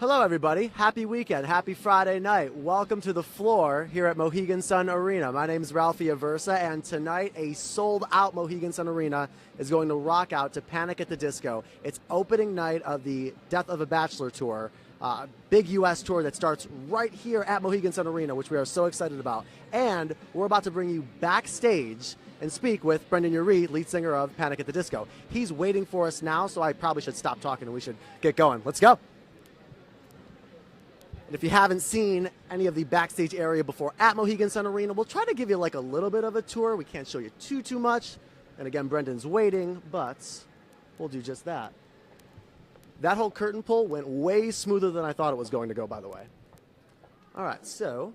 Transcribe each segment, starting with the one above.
Hello, everybody. Happy weekend. Happy Friday night. Welcome to the floor here at Mohegan Sun Arena. My name is Ralphie Aversa, and tonight a sold-out Mohegan Sun Arena is going to rock out to Panic at the Disco. It's opening night of the Death of a Bachelor tour, big U.S. tour that starts right here at Mohegan Sun Arena, which we are so excited about. And we're about to bring you backstage and speak with Brendon Urie, lead singer of Panic at the Disco. He's waiting for us now, so I probably should stop talking and we should get going. Let's go. And if you haven't seen any of the backstage area before at Mohegan Sun Arena, we'll try to give you like a little bit of a tour. We can't show you too much. And again, Brendon's waiting, but we'll do just that. That whole curtain pull went way smoother than I thought it was going to go, by the way. All right, so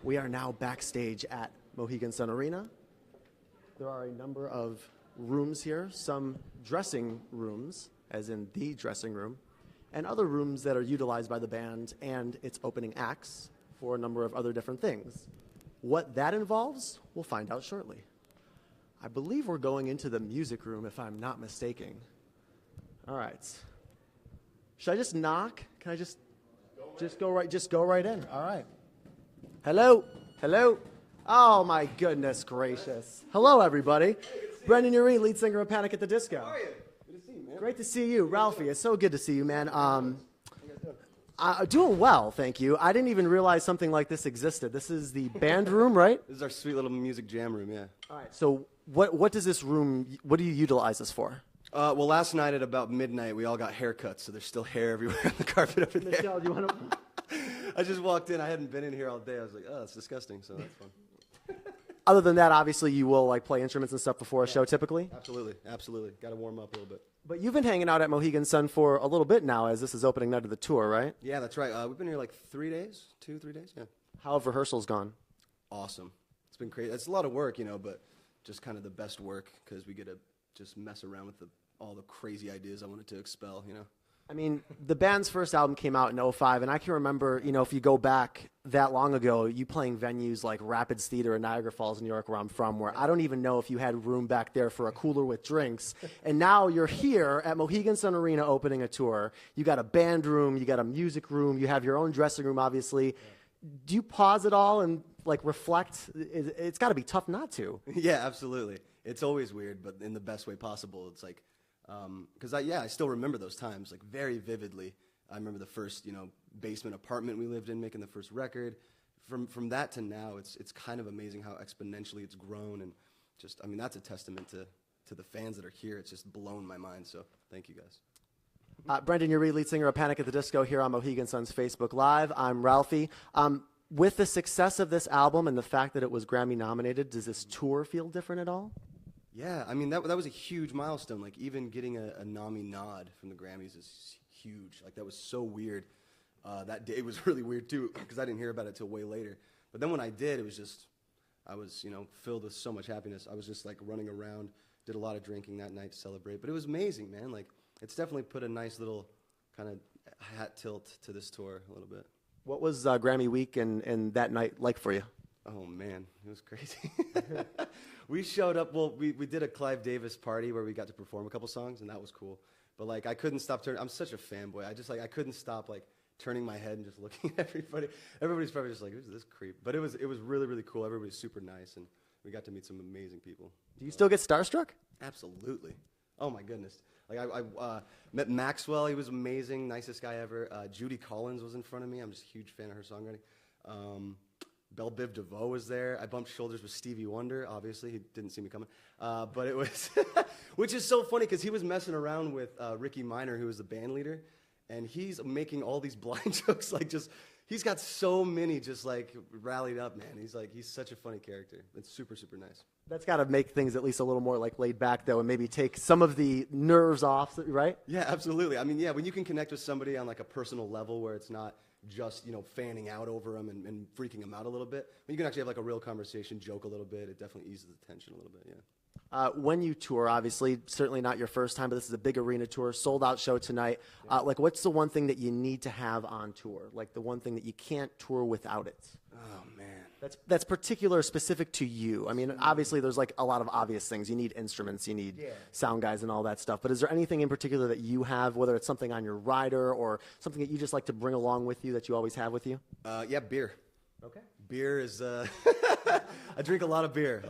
we are now backstage at Mohegan Sun Arena. There are a number of rooms here, some dressing rooms, as in the dressing room, and other rooms that are utilized by the band and its opening acts for a number of other different things. What that involves, we'll find out shortly. I believe we're going into the music room, if I'm not mistaken. All right. Should I just knock? Can I just go right in? All right. Hello? Hello? Oh, my goodness gracious. Hello, everybody. Brendon Urie, lead singer of Panic at the Disco. How are you? Good to see you, man. Great to see you. Ralphie, it's so good to see you, man. Doing well, thank you. I didn't even realize something like this existed. This is the band room, right? This is our sweet little music jam room, yeah. All right, so what does this room, what do you utilize this for? Well, last night at about midnight, we all got haircuts, so there's still hair everywhere on the carpet over there. Michelle, do you want to... I just walked in. I hadn't been in here all day. I was like, oh, that's disgusting, so that's fun. Other than that, obviously, you will like play instruments and stuff before a show, typically? Absolutely, absolutely. Got to warm up a little bit. But you've been hanging out at Mohegan Sun for a little bit now, as this is opening night of the tour, right? Yeah, that's right. We've been here like 3 days, 2-3 days, yeah. How have rehearsals gone? Awesome. It's been crazy. It's a lot of work, you know, but just kind of the best work because we get to just mess around with all the crazy ideas I wanted to expel, you know. I mean, the band's first album came out in 2005, and I can remember, you know, if you go back that long ago, you playing venues like Rapids Theater in Niagara Falls, New York, where I'm from, where I don't even know if you had room back there for a cooler with drinks. And now you're here at Mohegan Sun Arena opening a tour. You got a band room, you got a music room, you have your own dressing room, obviously. Yeah. Do you pause it all and, like, reflect? It's got to be tough not to. Yeah, absolutely. It's always weird, but in the best way possible. It's like... Because I still remember those times, like, very vividly. I remember the first, you know, basement apartment we lived in, making the first record. From that to now, it's kind of amazing how exponentially it's grown, and just, I mean, that's a testament to the fans that are here. It's just blown my mind, so thank you guys. Brendon Urie, lead singer of Panic at the Disco, here on Mohegan Sun's Facebook Live. I'm Ralphie. With the success of this album and the fact that it was Grammy nominated, does this tour feel different at all? Yeah, I mean, that was a huge milestone. Like, even getting a NAMI nod from the Grammys is huge. Like, that was so weird. That day was really weird, too, because I didn't hear about it till way later. But then when I did, it was just, I was, you know, filled with so much happiness. I was just, like, running around, did a lot of drinking that night to celebrate. But it was amazing, man. Like, it's definitely put a nice little kind of hat tilt to this tour a little bit. What was Grammy week and that night like for you? Oh, man, it was crazy. We showed up, well, we did a Clive Davis party where we got to perform a couple songs, and that was cool. But, like, I couldn't stop turning, I'm such a fanboy. I couldn't stop, like, turning my head and just looking at everybody. Everybody's probably just like, who's this creep? But it was really, really cool. Everybody's super nice, and we got to meet some amazing people. Do you still get starstruck? Absolutely. Oh, my goodness. Like, I met Maxwell. He was amazing, nicest guy ever. Judy Collins was in front of me. I'm just a huge fan of her songwriting. Belle Biv DeVoe was there. I bumped shoulders with Stevie Wonder. Obviously, he didn't see me coming. But it was, which is so funny because he was messing around with Ricky Minor, who was the band leader, and he's making all these blind jokes. Like, just, he's got so many just, like, rallied up, man. He's such a funny character. It's super, super nice. That's got to make things at least a little more, like, laid back, though, and maybe take some of the nerves off, right? Yeah, absolutely. I mean, yeah, when you can connect with somebody on, like, a personal level where it's not just, you know, fanning out over them and freaking them out a little bit. But you can actually have, like, a real conversation, joke a little bit. It definitely eases the tension a little bit, yeah. When you tour, obviously, certainly not your first time, but this is a big arena tour, sold-out show tonight. Like, what's the one thing that you need to have on tour? Like, the one thing that you can't tour without it? Oh, man. That's particular, specific to you. I mean, obviously, there's like a lot of obvious things. You need instruments, you need sound guys, and all that stuff. But is there anything in particular that you have, whether it's something on your rider or something that you just like to bring along with you that you always have with you? Yeah, beer. Okay. Beer is. I drink a lot of beer,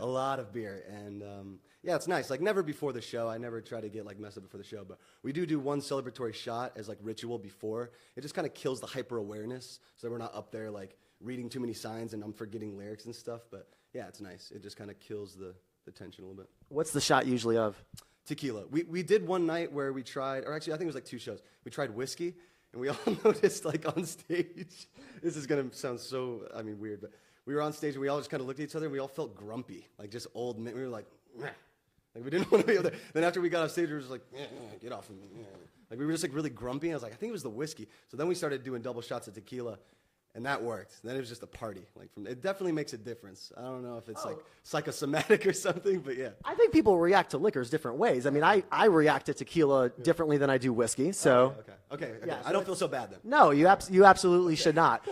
and yeah, it's nice. Like never before the show. I never try to get like messed up before the show, but we do one celebratory shot as like ritual before. It just kind of kills the hyper awareness, so that we're not up there like reading too many signs and I'm forgetting lyrics and stuff. But yeah, it's nice. It just kind of kills the tension a little bit. What's the shot usually of? Tequila. We did one night where we tried, or actually I think it was like 2 shows. We tried whiskey, and we all noticed like on stage. This is gonna sound so weird, but we were on stage and we all just kind of looked at each other and we all felt grumpy, like just old men. We were like, meh. Like we didn't want to be up there. Then after we got off stage, we were just like, get off of me. Like we were just like really grumpy. And I was like, I think it was the whiskey. So then we started doing double shots of tequila, and that worked. Then it was just a party. It definitely makes a difference. I don't know if it's like psychosomatic or something, but yeah. I think people react to liquors different ways. I mean, I react to tequila differently than I do whiskey. So Okay. Yeah, I don't feel so bad then. no, you absolutely should not.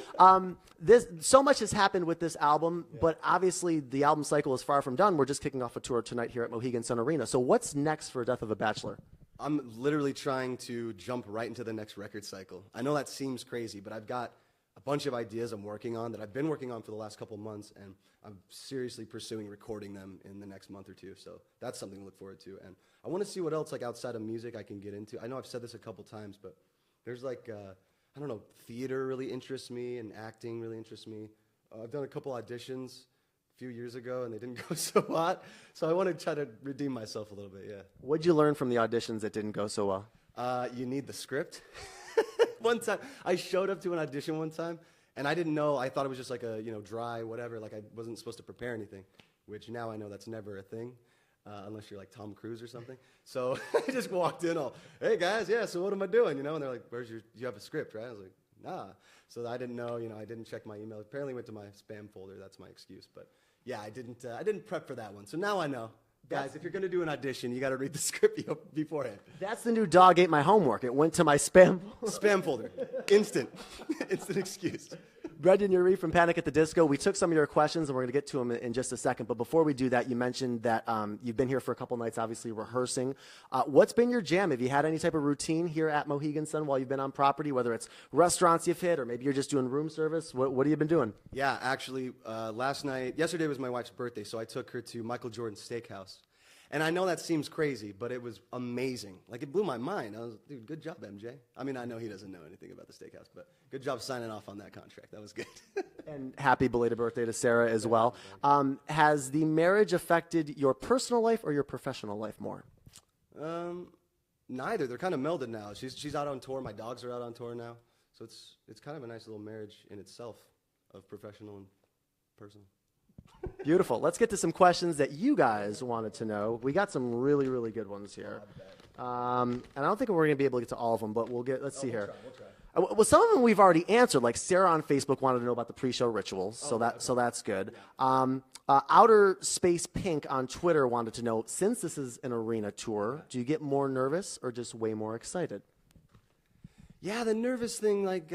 So much has happened with this album, but obviously the album cycle is far from done. We're just kicking off a tour tonight here at Mohegan Sun Arena. So what's next for Death of a Bachelor? I'm literally trying to jump right into the next record cycle. I know that seems crazy, but I've got a bunch of ideas I'm working on that I've been working on for the last couple months, and I'm seriously pursuing recording them in the next month or two. So that's something to look forward to. And I want to see what else like outside of music I can get into. I know I've said this a couple times, but there's like, I don't know, theater really interests me and acting really interests me. I've done a couple auditions a few years ago and they didn't go so hot. So I want to try to redeem myself a little bit, yeah. What'd you learn from the auditions that didn't go so well? You need the script. One time, I showed up to an audition one time, and I didn't know. I thought it was just like a dry whatever. Like I wasn't supposed to prepare anything, which now I know that's never a thing, unless you're like Tom Cruise or something. So I just walked in all, hey guys, yeah. So what am I doing? And they're like, you have a script, right? I was like, nah. So I didn't know. I didn't check my email. Apparently, it went to my spam folder. That's my excuse. But yeah, I didn't prep for that one. So now I know. Guys, if you're going to do an audition, you got to read the script beforehand. That's the new dog ate my homework. It went to my spam. Spam folder. Instant excuse. Brendon Urie from Panic at the Disco. We took some of your questions, and we're going to get to them in just a second. But before we do that, you mentioned that you've been here for a couple nights, obviously rehearsing. What's been your jam? Have you had any type of routine here at Mohegan Sun while you've been on property, whether it's restaurants you've hit or maybe you're just doing room service? What have you been doing? Yeah, actually, yesterday was my wife's birthday, so I took her to Michael Jordan's Steakhouse. And I know that seems crazy, but it was amazing. Like, it blew my mind. I was like, dude, good job, MJ. I mean, I know he doesn't know anything about the steakhouse, but good job signing off on that contract. That was good. And happy belated birthday to Sarah as well. Has the marriage affected your personal life or your professional life more? Neither. They're kind of melded now. She's out on tour. My dogs are out on tour now. So it's kind of a nice little marriage in itself of professional and personal. Beautiful. Let's get to some questions that you guys wanted to know. We got some really, really good ones here. And I don't think we're going to be able to get to all of them, but let's see here. We'll try. Well, some of them we've already answered. Like Sarah on Facebook wanted to know about the pre-show rituals, so that's good. Outer Space Pink on Twitter wanted to know, since this is an arena tour, do you get more nervous or just way more excited? Yeah, the nervous thing, like,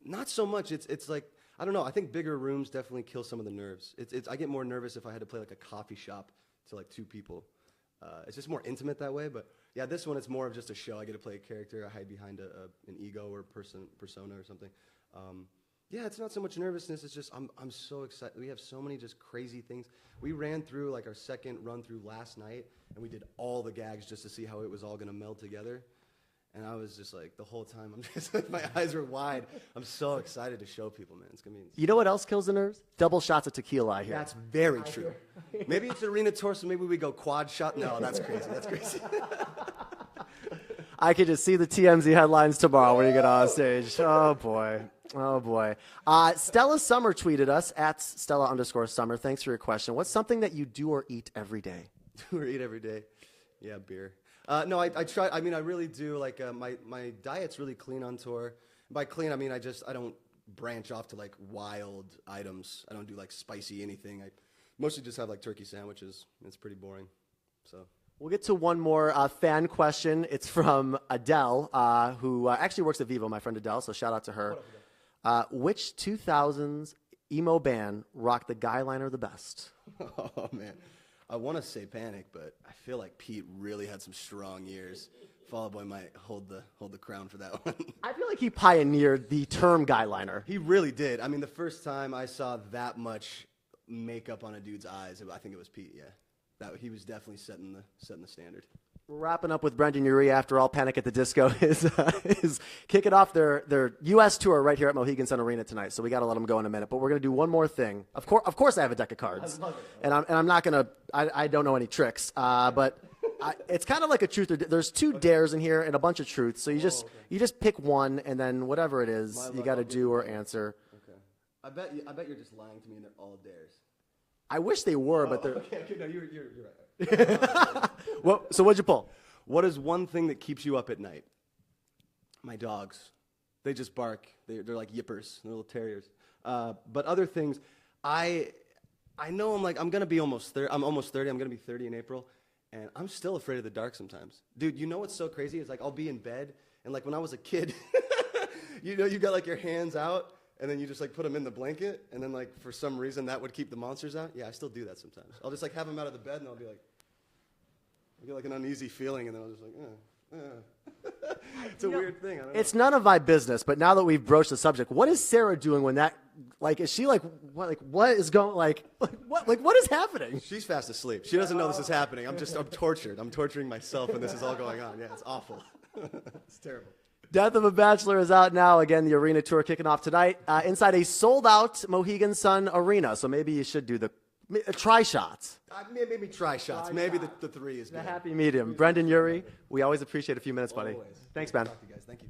not so much. It's like, I don't know. I think bigger rooms definitely kill some of the nerves. I get more nervous if I had to play like a coffee shop to like 2 people. It's just more intimate that way. But yeah, this one it's more of just a show. I get to play a character. I hide behind an ego or persona or something. Yeah, it's not so much nervousness. It's just I'm so excited. We have so many just crazy things. We ran through like our second run through last night, and we did all the gags just to see how it was all gonna meld together. And I was just like, the whole time, I'm just like, my eyes were wide. I'm so excited to show people, man. It's going to be You know what else kills the nerves? Double shots of tequila, I hear. That's very true. Maybe it's arena tour, so maybe we go quad shot. No, that's crazy. That's crazy. I could just see the TMZ headlines tomorrow when you get on stage. Oh, boy. Oh, boy. Stella Summer tweeted us, at Stella_Summer. Thanks for your question. What's something that you do or eat every day? Do or eat every day? Yeah, beer. No, I try. I mean, I really do. Like, my diet's really clean on tour. By clean, I mean I don't branch off to like wild items. I don't do like spicy anything. I mostly just have like turkey sandwiches. It's pretty boring. So we'll get to one more fan question. It's from Adele, who actually works at Vivo. My friend Adele. So shout out to her. Which 2000s emo band rocked the guy liner the best? Oh man, I want to say Panic, but I feel like Pete really had some strong years. Fall Out Boy might hold the crown for that one. I feel like he pioneered the term guy liner. He really did. I mean, the first time I saw that much makeup on a dude's eyes, I think it was Pete. Yeah, that he was definitely setting the standard. We're wrapping up with Brendon Urie. After all, Panic at the Disco is kicking off their U.S. tour right here at Mohegan Sun Arena tonight. So we got to let them go in a minute. But we're going to do one more thing. Of course, I have a deck of cards, and I'm not going to. I don't know any tricks, but it's kind of like a truth or there's two dares in here and a bunch of truths. So you just pick one, and then whatever it is, you got to do or answer. Okay. I bet you're just lying to me, and they're all dares. I wish they were, but they're. Okay. No, you're right. So what'd you pull? What is one thing that keeps you up at night? My dogs. They just bark. They're like yippers. They're little terriers. But other things, I know I'm gonna be almost 30. I'm almost 30. I'm gonna be 30 in April, and I'm still afraid of the dark sometimes. Dude, you know what's so crazy? Is like I'll be in bed, and like when I was a kid, you got like your hands out, and then you just like put them in the blanket, and then like for some reason that would keep the monsters out. Yeah, I still do that sometimes. I'll just like have them out of the bed, and I'll be like. I get like an uneasy feeling, and then I was just like, It's a weird thing. I don't know. It's none of my business, but now that we've broached the subject, what is Sarah doing when that, like, is she like, what is going, what is happening? She's fast asleep. She doesn't know this is happening. I'm tortured. I'm torturing myself when this is all going on. Yeah, it's awful. It's terrible. Death of a Bachelor is out now. Again, the arena tour kicking off tonight inside a sold-out Mohegan Sun arena. So maybe you should do the try shots. Maybe try shots. Maybe the three is good. The happy medium. Brendon Urie, we always appreciate a few minutes, buddy. Always. Thanks, man. Talk to you guys. Thank you.